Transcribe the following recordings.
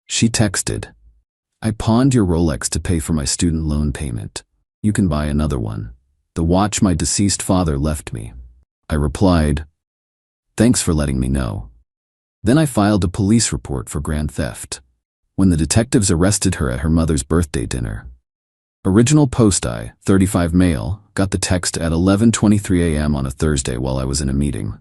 She texted, "I pawned your Rolex to pay for my student loan payment. You can buy another one. The watch my deceased father left me." I replied, "Thanks for letting me know." Then I filed a police report for grand theft. When the detectives arrested her at her mother's birthday dinner. Original post: I, 35 male, got the text at 11:23 a.m. on a Thursday while I was in a meeting.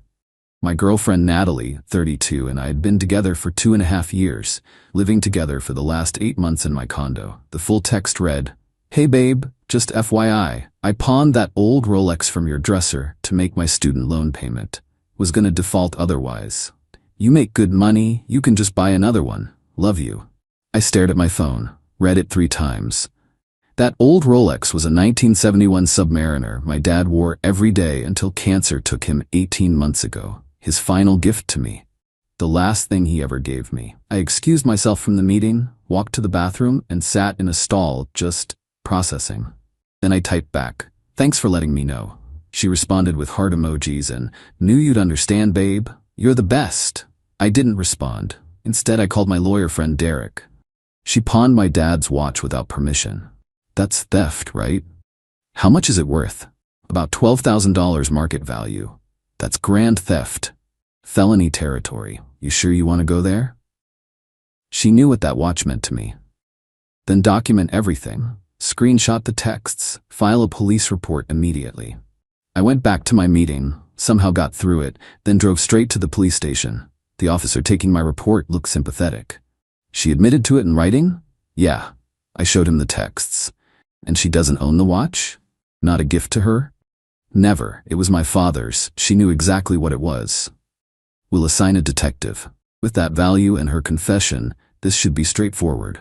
My girlfriend Natalie, 32, and I had been together for 2.5 years, living together for the last 8 months in my condo. The full text read, "Hey babe, just FYI, I pawned that old Rolex from your dresser to make my student loan payment. Was gonna default otherwise. You make good money, you can just buy another one. Love you." I stared at my phone, read it 3 times. That old Rolex was a 1971 Submariner my dad wore every day until cancer took him 18 months ago. His final gift to me. The last thing he ever gave me. I excused myself from the meeting, walked to the bathroom, and sat in a stall, just processing. Then I typed back, "Thanks for letting me know." She responded with heart emojis and, "Knew you'd understand, babe. You're the best." I didn't respond. Instead, I called my lawyer friend Derek. She pawned my dad's watch without permission. That's theft, right? How much is it worth? About $12,000 market value. That's grand theft. Felony territory. You sure you want to go there? She knew what that watch meant to me. Then document everything. Screenshot the texts. File a police report immediately. I went back to my meeting, somehow got through it, then drove straight to the police station. The officer taking my report looked sympathetic. "She admitted to it in writing?" "Yeah." I showed him the texts. "And she doesn't own the watch? Not a gift to her?" "Never. It was my father's. She knew exactly what it was." "We'll assign a detective. With that value and her confession, this should be straightforward."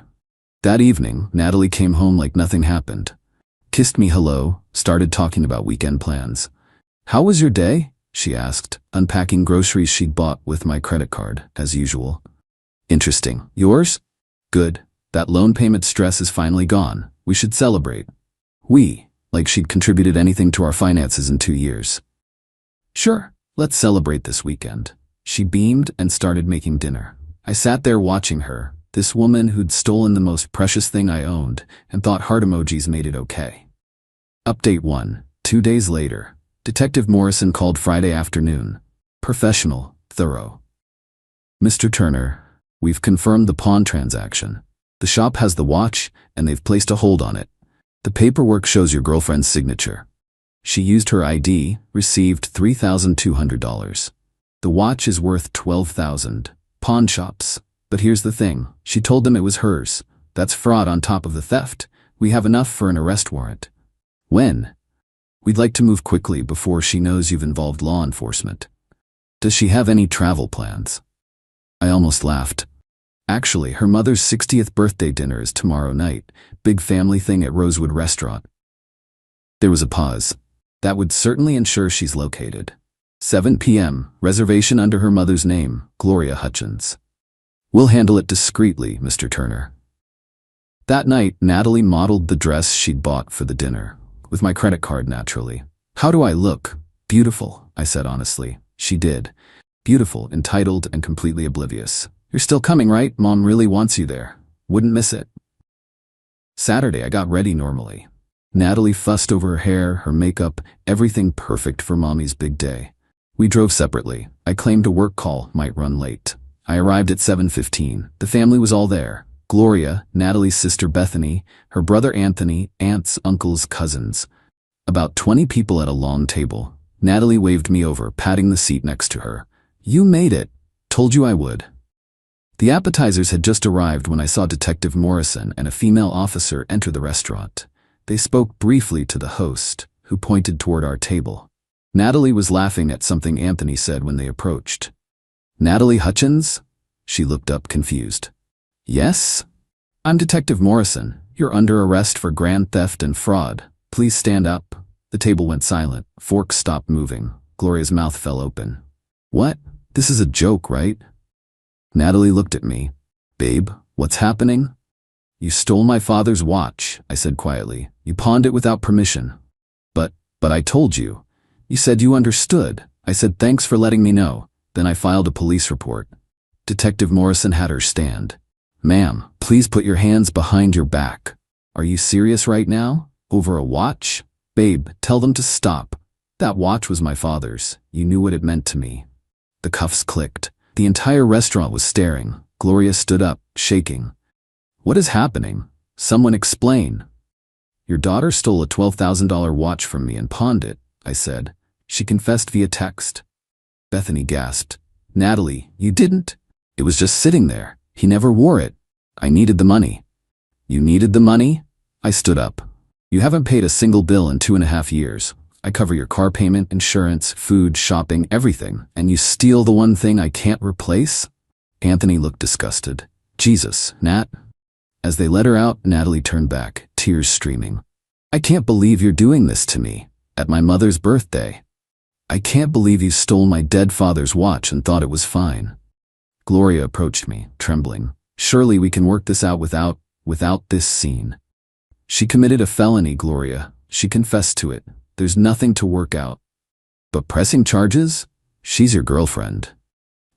That evening, Natalie came home like nothing happened. Kissed me hello, started talking about weekend plans. "How was your day?" she asked, unpacking groceries she'd bought with my credit card, as usual. "Interesting. Yours?" "Good. That loan payment stress is finally gone. We should celebrate." Like she'd contributed anything to our finances in 2 years. "Sure, let's celebrate this weekend." She beamed and started making dinner. I sat there watching her, this woman who'd stolen the most precious thing I owned, and thought heart emojis made it okay. Update 1. 2 days later. Detective Morrison called Friday afternoon. Professional, thorough. "Mr. Turner, we've confirmed the pawn transaction. The shop has the watch, and they've placed a hold on it. The paperwork shows your girlfriend's signature. She used her ID, received $3,200. The watch is worth $12,000. Pawn shops. But here's the thing, she told them it was hers. That's fraud on top of the theft. We have enough for an arrest warrant." "When?" "We'd like to move quickly before she knows you've involved law enforcement." "Does she have any travel plans?" I almost laughed. "Actually, her mother's 60th birthday dinner is tomorrow night. Big family thing at Rosewood Restaurant." There was a pause. "That would certainly ensure she's located. 7 p.m., reservation under her mother's name, Gloria Hutchins." "We'll handle it discreetly, Mr. Turner." That night, Natalie modeled the dress she'd bought for the dinner, with my credit card naturally. "How do I look?" "Beautiful," I said honestly. She did. Beautiful, entitled, and completely oblivious. "You're still coming, right? Mom really wants you there. Wouldn't miss it." Saturday, I got ready normally. Natalie fussed over her hair, her makeup, everything perfect for Mommy's big day. We drove separately. I claimed a work call might run late. I arrived at 7:15. The family was all there. Gloria, Natalie's sister Bethany, her brother Anthony, aunts, uncles, cousins. About 20 people at a long table. Natalie waved me over, patting the seat next to her. "You made it. Told you I would." The appetizers had just arrived when I saw Detective Morrison and a female officer enter the restaurant. They spoke briefly to the host, who pointed toward our table. Natalie was laughing at something Anthony said when they approached. "Natalie Hutchins?" She looked up confused. "Yes? I'm Detective Morrison. You're under arrest for grand theft and fraud. Please stand up." The table went silent. Forks stopped moving. Gloria's mouth fell open. "What? This is a joke, right?" Natalie looked at me. "Babe, what's happening?" "You stole my father's watch," I said quietly. "You pawned it without permission." But I told you." "You said you understood." I said, "Thanks for letting me know." Then I filed a police report. Detective Morrison had her stand. Ma'am, please put your hands behind your back. Are you serious right now? Over a watch? Babe, tell them to stop. That watch was my father's. You knew what it meant to me. The cuffs clicked. The entire restaurant was staring. Gloria stood up, shaking. What is happening? Someone explain. Your daughter stole a $12,000 watch from me and pawned it, I said. She confessed via text. Bethany gasped. Natalie, you didn't? It was just sitting there. He never wore it. I needed the money. You needed the money? I stood up. You haven't paid a single bill in 2.5 years. I cover your car payment, insurance, food, shopping, everything, and you steal the one thing I can't replace? Anthony looked disgusted. Jesus, Nat. As they let her out, Natalie turned back, tears streaming. I can't believe you're doing this to me, at my mother's birthday. I can't believe you stole my dead father's watch and thought it was fine. Gloria approached me, trembling. Surely we can work this out without this scene. She committed a felony, Gloria. She confessed to it. There's nothing to work out. But pressing charges? She's your girlfriend.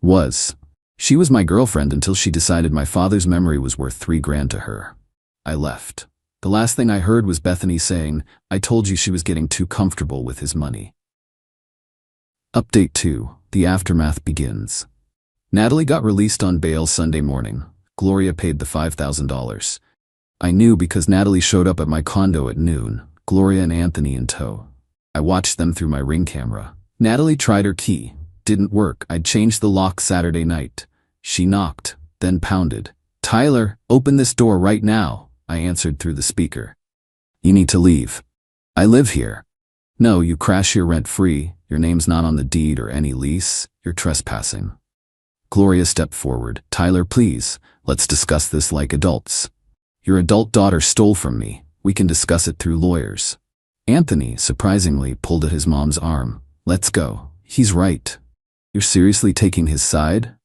Was. She was my girlfriend until she decided my father's memory was worth $3,000 to her. I left. The last thing I heard was Bethany saying, I told you she was getting too comfortable with his money. Update 2. The aftermath begins. Natalie got released on bail Sunday morning. Gloria paid the $5,000. I knew because Natalie showed up at my condo at noon, Gloria and Anthony in tow. I watched them through my Ring camera. Natalie tried her key. Didn't work. I'd changed the lock Saturday night. She knocked, then pounded. Tyler, open this door right now, I answered through the speaker. You need to leave. I live here. No, you crash here rent-free. Your name's not on the deed or any lease. You're trespassing. Gloria stepped forward. Tyler, please, let's discuss this like adults. Your adult daughter stole from me. We can discuss it through lawyers. Anthony, surprisingly, pulled at his mom's arm. Let's go. He's right. You're seriously taking his side?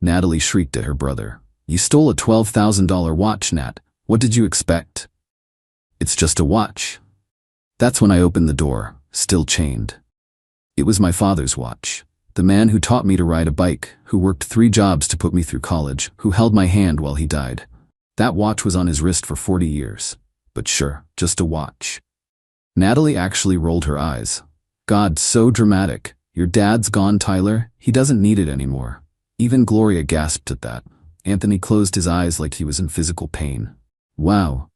Natalie shrieked at her brother. You stole a $12,000 watch, Nat. What did you expect? It's just a watch. That's when I opened the door, still chained. It was my father's watch. The man who taught me to ride a bike, who worked 3 jobs to put me through college, who held my hand while he died. That watch was on his wrist for 40 years. But sure, just a watch. Natalie actually rolled her eyes. God, so dramatic. Your dad's gone, Tyler. He doesn't need it anymore. Even Gloria gasped at that. Anthony closed his eyes like he was in physical pain. Wow.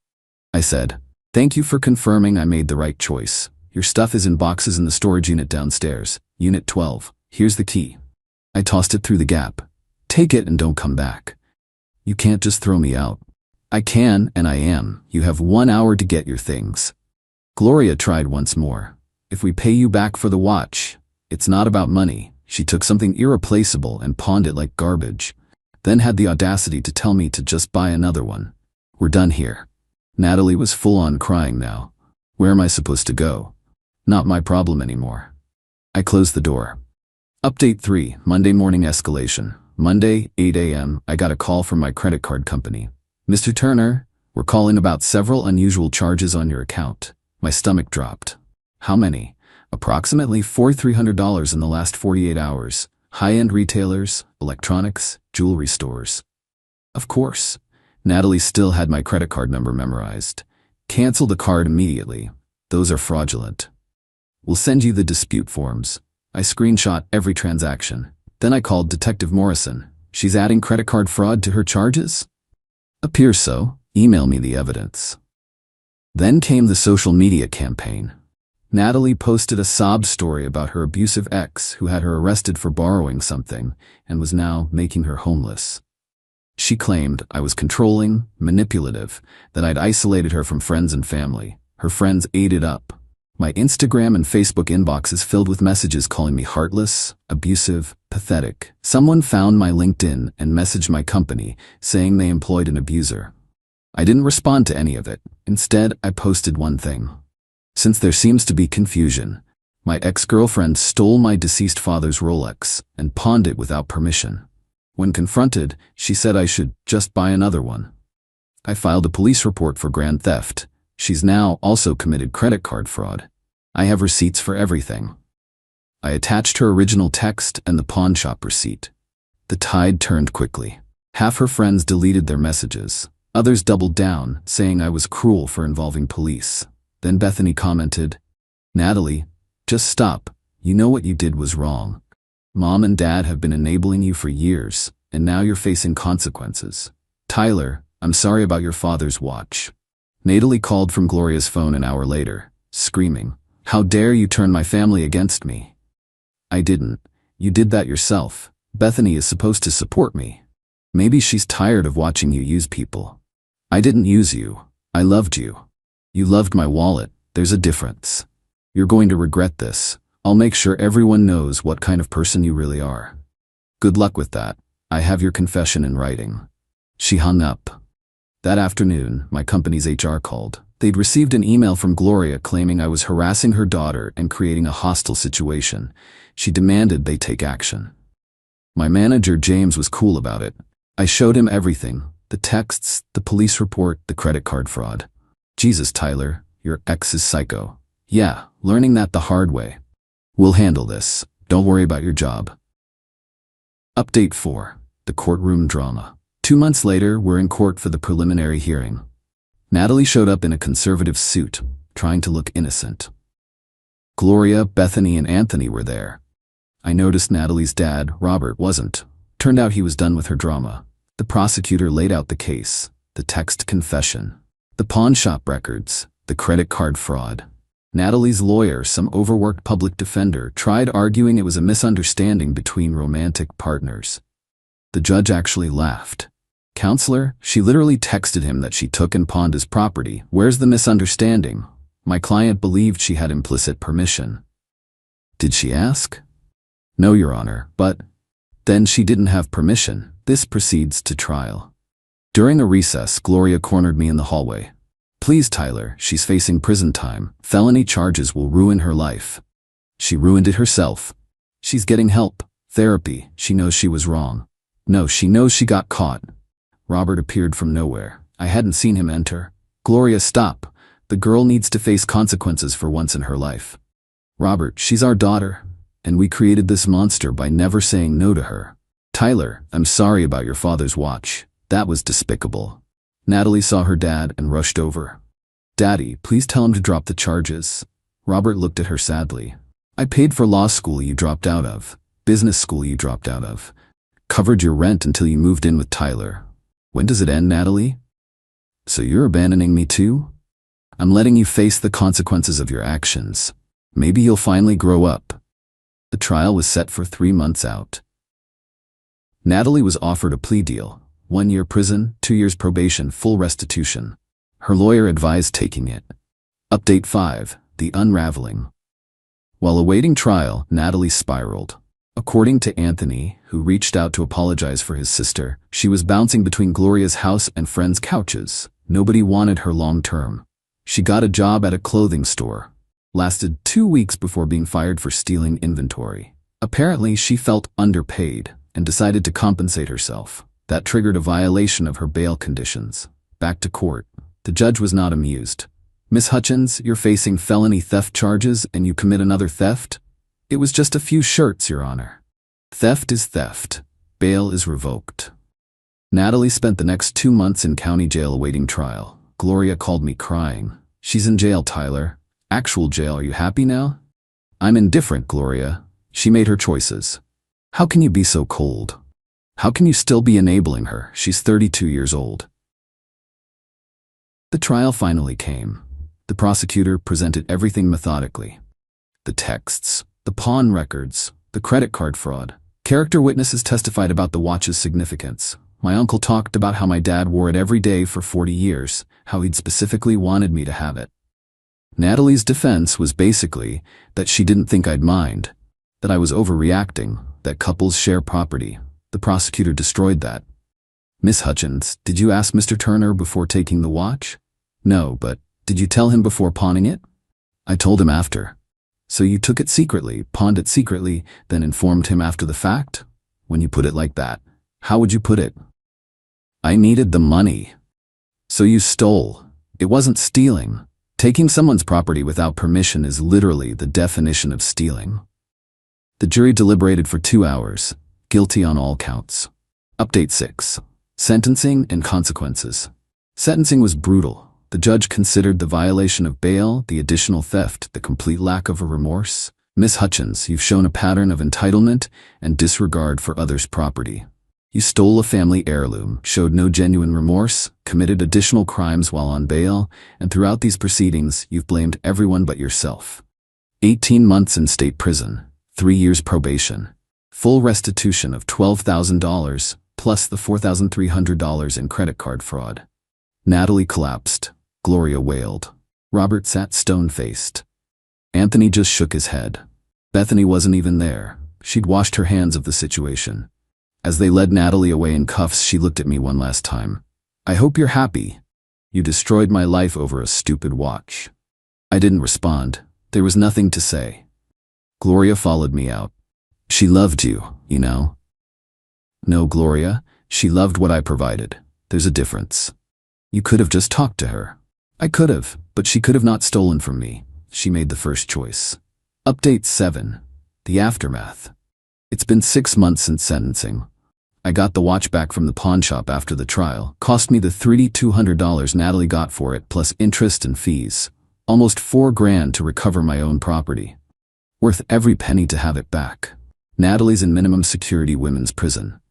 I said, thank you for confirming I made the right choice. Your stuff is in boxes in the storage unit downstairs. Unit 12. Here's the key. I tossed it through the gap. Take it and don't come back. You can't just throw me out. I can, and I am. You have 1 hour to get your things. Gloria tried once more. If we pay you back for the watch, it's not about money. She took something irreplaceable and pawned it like garbage. Then had the audacity to tell me to just buy another one. We're done here. Natalie was full on crying now. Where am I supposed to go? Not my problem anymore. I closed the door. Update 3, Monday morning escalation. Monday, 8 a.m., I got a call from my credit card company. Mr. Turner, we're calling about several unusual charges on your account. My stomach dropped. How many? Approximately $4,300 in the last 48 hours. High-end retailers, electronics, jewelry stores. Of course. Natalie still had my credit card number memorized. Cancel the card immediately. Those are fraudulent. We'll send you the dispute forms. I screenshot every transaction. Then I called Detective Morrison. She's adding credit card fraud to her charges? Appears so. Email me the evidence. Then came the social media campaign. Natalie posted a sob story about her abusive ex who had her arrested for borrowing something and was now making her homeless. She claimed I was controlling, manipulative, that I'd isolated her from friends and family. Her friends ate it up. My Instagram and Facebook inboxes filled with messages calling me heartless, abusive, pathetic. Someone found my LinkedIn and messaged my company saying they employed an abuser. I didn't respond to any of it. Instead, I posted one thing. Since there seems to be confusion, my ex-girlfriend stole my deceased father's Rolex and pawned it without permission. When confronted, she said I should just buy another one. I filed a police report for grand theft. She's now also committed credit card fraud. I have receipts for everything. I attached her original text and the pawn shop receipt. The tide turned quickly. Half her friends deleted their messages. Others doubled down, saying I was cruel for involving police. Then Bethany commented, "Natalie, just stop. You know what you did was wrong. Mom and Dad have been enabling you for years, and now you're facing consequences. Tyler, I'm sorry about your father's watch." Natalie called from Gloria's phone an hour later, screaming, "How dare you turn my family against me?" "I didn't. You did that yourself. Bethany is supposed to support me. Maybe she's tired of watching you use people." "I didn't use you. I loved you. You loved my wallet. There's a difference. You're going to regret this. I'll make sure everyone knows what kind of person you really are." "Good luck with that. I have your confession in writing." She hung up. That afternoon, my company's HR called. They'd received an email from Gloria claiming I was harassing her daughter and creating a hostile situation. She demanded they take action. My manager, James, was cool about it. I showed him everything: the texts, the police report, the credit card fraud. "Jesus, Tyler, your ex is psycho." "Yeah, learning that the hard way. We'll handle this. Don't worry about your job." Update 4. The courtroom drama. 2 months later, we're in court for the preliminary hearing. Natalie showed up in a conservative suit, trying to look innocent. Gloria, Bethany, and Anthony were there. I noticed Natalie's dad, Robert, wasn't. Turned out he was done with her drama. The prosecutor laid out the case: the text confession, the pawn shop records, the credit card fraud. Natalie's lawyer, some overworked public defender, tried arguing it was a misunderstanding between romantic partners. The judge actually laughed. "Counselor, she literally texted him that she took and pawned his property. Where's the misunderstanding? My client believed she had implicit permission." "Did she ask?" "No, Your Honor, but..." "Then she didn't have permission." This proceeds to trial. During a recess, Gloria cornered me in the hallway. "Please, Tyler, she's facing prison time. Felony charges will ruin her life." "She ruined it herself. She's getting help, therapy. She knows she was wrong." "No, she knows she got caught." Robert appeared from nowhere. I hadn't seen him enter. "Gloria, stop. The girl needs to face consequences for once in her life." "Robert, she's our daughter, and we created this monster by never saying no to her." "Tyler, I'm sorry about your father's watch. That was despicable." Natalie saw her dad and rushed over. "Daddy, please tell him to drop the charges." Robert looked at her sadly. "I paid for law school you dropped out of, business school you dropped out of, covered your rent until you moved in with Tyler. When does it end, Natalie? So you're abandoning me too? I'm letting you face the consequences of your actions. Maybe you'll finally grow up." The trial was set for 3 months out. Natalie was offered a plea deal: 1 year prison, 2 years probation, full restitution. Her lawyer advised taking it. Update 5. The unraveling. While awaiting trial, Natalie spiraled. According to Anthony, who reached out to apologize for his sister, she was bouncing between Gloria's house and friends' couches. Nobody wanted her long term. She got a job at a clothing store. Lasted 2 weeks before being fired for stealing inventory. Apparently, she felt underpaid and decided to compensate herself. That triggered a violation of her bail conditions. Back to court. The judge was not amused. "Miss Hutchins, you're facing felony theft charges and you commit another theft?" "It was just a few shirts, Your Honor." Theft is theft. Bail is revoked. Natalie spent the next 2 months in county jail awaiting trial. Gloria called me crying. "She's in jail, Tyler. Actual jail. Are you happy now?" "I'm indifferent, Gloria. She made her choices. How can you be so cold? How can you still be enabling her? She's 32 years old." The trial finally came. The prosecutor presented everything methodically. The texts, the pawn records, the credit card fraud. Character witnesses testified about the watch's significance. My uncle talked about how my dad wore it every day for 40 years, how he'd specifically wanted me to have it. Natalie's defense was basically that she didn't think I'd mind, that I was overreacting, that couples share property. The prosecutor destroyed that. "Miss Hutchins, did you ask Mr. Turner before taking the watch?" "No, but did you tell him before pawning it?" "I told him after." "So you took it secretly, pawned it secretly, then informed him after the fact?" "When you put it like that, how would you put it?" "I needed the money." "So you stole." "It wasn't stealing. Taking someone's property without permission is literally the definition of stealing." The jury deliberated for 2 hours. Guilty on all counts. Update 6. Sentencing and consequences. Sentencing was brutal. The judge considered the violation of bail, the additional theft, the complete lack of a remorse. Miss Hutchins, you've shown a pattern of entitlement and disregard for others' property. You stole a family heirloom, showed no genuine remorse, committed additional crimes while on bail, and throughout these proceedings, you've blamed everyone but yourself. 18 months in state prison, 3 years probation, full restitution of $12,000, plus the $4,300 in credit card fraud. Natalie collapsed. Gloria wailed. Robert sat stone-faced. Anthony just shook his head. Bethany wasn't even there. She'd washed her hands of the situation. As they led Natalie away in cuffs, she looked at me one last time. I hope you're happy. You destroyed my life over a stupid watch. I didn't respond. There was nothing to say. Gloria followed me out. She loved you, you know. No, Gloria, she loved what I provided. There's a difference. You could have just talked to her. I could have, but she could have not stolen from me. She made the first choice. Update 7. The aftermath. It's been 6 months since sentencing. I got the watch back from the pawn shop after the trial. Cost me the $3,200 Natalie got for it, plus interest and fees. Almost $4 grand to recover my own property. Worth every penny to have it back. Natalie's in minimum security women's prison.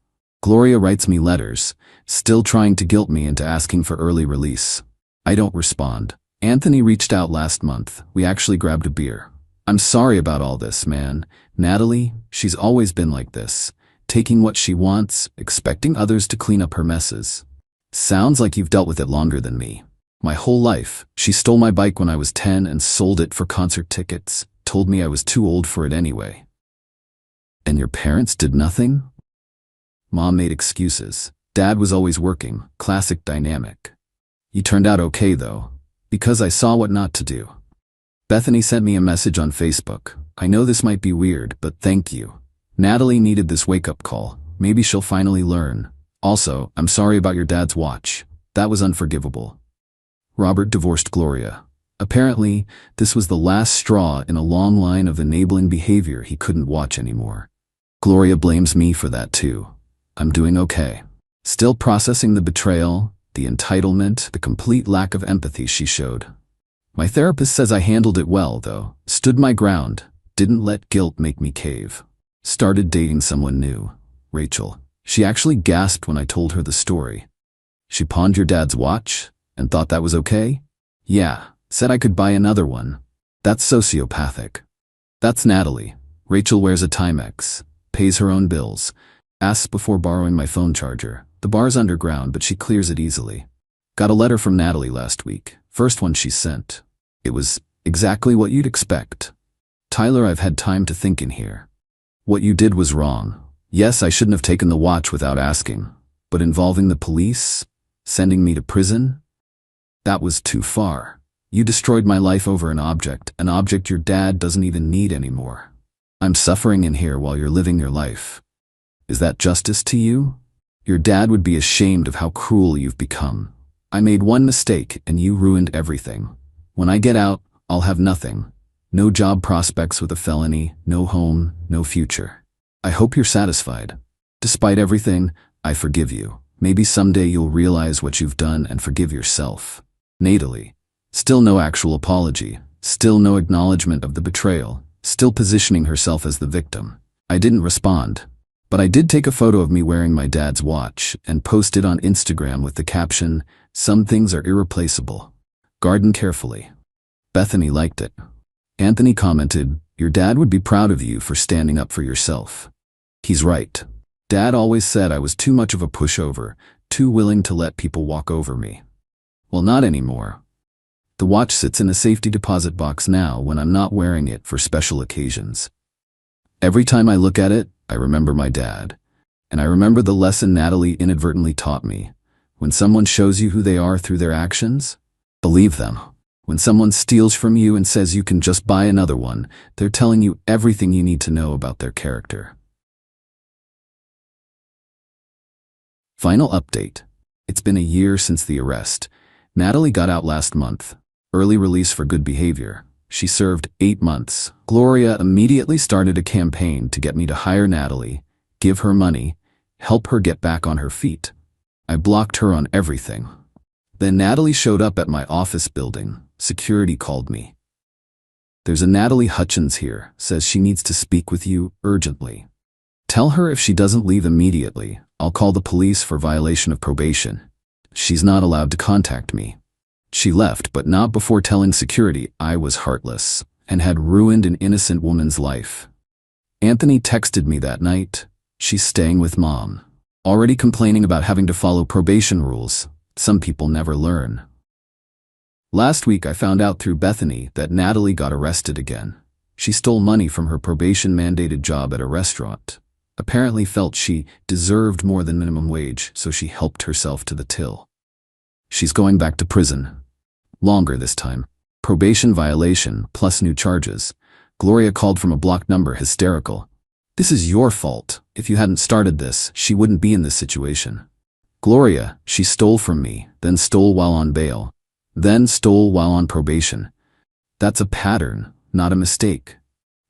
Gloria writes me letters, still trying to guilt me into asking for early release. I don't respond. Anthony reached out last month. We actually grabbed a beer. I'm sorry about all this, man. Natalie, she's always been like this. Taking what she wants, expecting others to clean up her messes. Sounds like you've dealt with it longer than me. My whole life. She stole my bike when I was 10 and sold it for concert tickets. Told me I was too old for it anyway. And your parents did nothing? Mom made excuses. Dad was always working. Classic dynamic. You turned out okay though, because I saw what not to do. Bethany sent me a message on Facebook. I know this might be weird, but thank you. Natalie needed this wake-up call. Maybe she'll finally learn. Also, I'm sorry about your dad's watch. That was unforgivable. Robert divorced Gloria. Apparently, this was the last straw in a long line of enabling behavior he couldn't watch anymore. Gloria blames me for that too. I'm doing okay. Still processing the betrayal, the entitlement, the complete lack of empathy she showed. My therapist says I handled it well, though. Stood my ground. Didn't let guilt make me cave. Started dating someone new. Rachel. She actually gasped when I told her the story. She pawned your dad's watch and thought that was okay? Yeah. Said I could buy another one. That's sociopathic. That's Natalie. Rachel wears a Timex. Pays her own bills. Asks before borrowing my phone charger. The bar's underground, but she clears it easily. Got a letter from Natalie last week. First one she sent. It was exactly what you'd expect. Tyler, I've had time to think in here. What you did was wrong. Yes, I shouldn't have taken the watch without asking. But involving the police? Sending me to prison? That was too far. You destroyed my life over an object your dad doesn't even need anymore. I'm suffering in here while you're living your life. Is that justice to you? Your dad would be ashamed of how cruel you've become. I made one mistake and you ruined everything. When I get out, I'll have nothing. No job prospects with a felony, no home, no future. I hope you're satisfied. Despite everything, I forgive you. Maybe someday you'll realize what you've done and forgive yourself. Natalie. Still no actual apology. Still no acknowledgement of the betrayal. Still positioning herself as the victim. I didn't respond. But I did take a photo of me wearing my dad's watch and post it on Instagram with the caption, "Some things are irreplaceable. Garden carefully." Bethany liked it. Anthony commented, "Your dad would be proud of you for standing up for yourself." He's right. Dad always said I was too much of a pushover, too willing to let people walk over me. Well, not anymore. The watch sits in a safety deposit box now when I'm not wearing it for special occasions. Every time I look at it, I remember my dad. And I remember the lesson Natalie inadvertently taught me. When someone shows you who they are through their actions, believe them. When someone steals from you and says you can just buy another one, they're telling you everything you need to know about their character. Final update. It's been a year since the arrest. Natalie got out last month. Early release for good behavior. She served 8 months. Gloria immediately started a campaign to get me to hire Natalie, give her money, help her get back on her feet. I blocked her on everything. Then Natalie showed up at my office building. Security called me. "There's a Natalie Hutchins here, says she needs to speak with you urgently. Tell her if she doesn't leave immediately, I'll call the police for violation of probation. She's not allowed to contact me." She left, but not before telling security I was heartless and had ruined an innocent woman's life. Anthony texted me that night. "She's staying with Mom. Already complaining about having to follow probation rules. Some people never learn." Last week I found out through Bethany that Natalie got arrested again. She stole money from her probation-mandated job at a restaurant. Apparently felt she deserved more than minimum wage, so she helped herself to the till. She's going back to prison. Longer this time. Probation violation plus new charges. Gloria called from a blocked number, hysterical. "This is your fault. If you hadn't started this, she wouldn't be in this situation. Gloria, she stole from me, then stole while on bail, then stole while on probation. That's a pattern, not a mistake.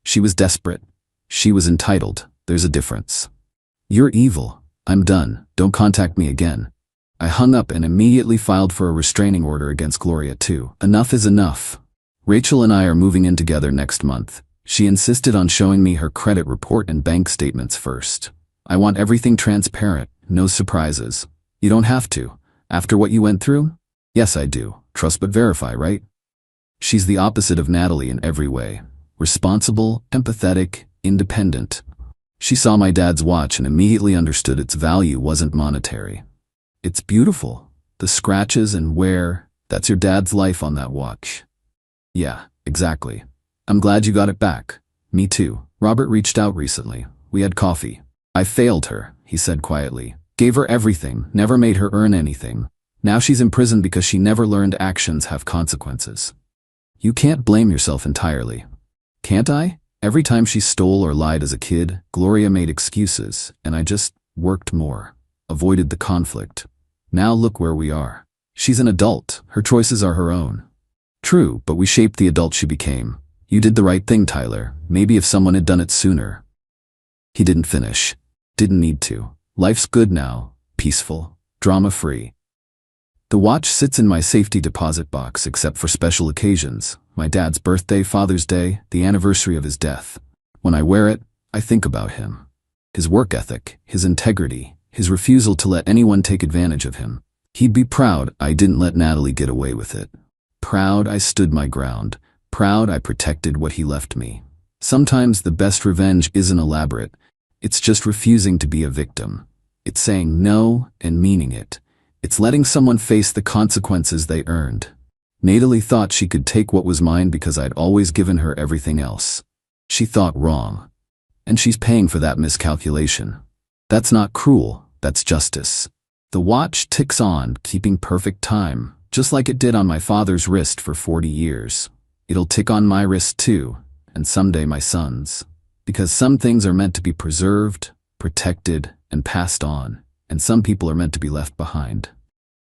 She was desperate. She was entitled. There's a difference. You're evil. I'm done. Don't contact me again." I hung up and immediately filed for a restraining order against Gloria too. Enough is enough. Rachel and I are moving in together next month. She insisted on showing me her credit report and bank statements first. I want everything transparent, no surprises. You don't have to. After what you went through? Yes, I do. Trust but verify, right? She's the opposite of Natalie in every way. Responsible, empathetic, independent. She saw my dad's watch and immediately understood its value wasn't monetary. It's beautiful. The scratches and wear, that's your dad's life on that watch. Yeah, exactly. I'm glad you got it back. Me too. Robert reached out recently. We had coffee. I failed her, he said quietly. Gave her everything, never made her earn anything. Now she's in prison because she never learned actions have consequences. You can't blame yourself entirely. Can't I? Every time she stole or lied as a kid, Gloria made excuses, and I just worked more. Avoided the conflict. Now look where we are. She's an adult. Her choices are her own. True, but we shaped the adult she became. You did the right thing, Tyler. Maybe if someone had done it sooner. He didn't finish. Didn't need to. Life's good now. Peaceful. Drama-free. The watch sits in my safety deposit box except for special occasions. My dad's birthday, Father's Day, the anniversary of his death. When I wear it, I think about him. His work ethic, his integrity, his refusal to let anyone take advantage of him. He'd be proud I didn't let Natalie get away with it. Proud I stood my ground. Proud I protected what he left me. Sometimes the best revenge isn't elaborate. It's just refusing to be a victim. It's saying no and meaning it. It's letting someone face the consequences they earned. Natalie thought she could take what was mine because I'd always given her everything else. She thought wrong. And she's paying for that miscalculation. That's not cruel, that's justice. The watch ticks on, keeping perfect time, just like it did on my father's wrist for 40 years. It'll tick on my wrist too, and someday my son's. Because some things are meant to be preserved, protected, and passed on, and some people are meant to be left behind.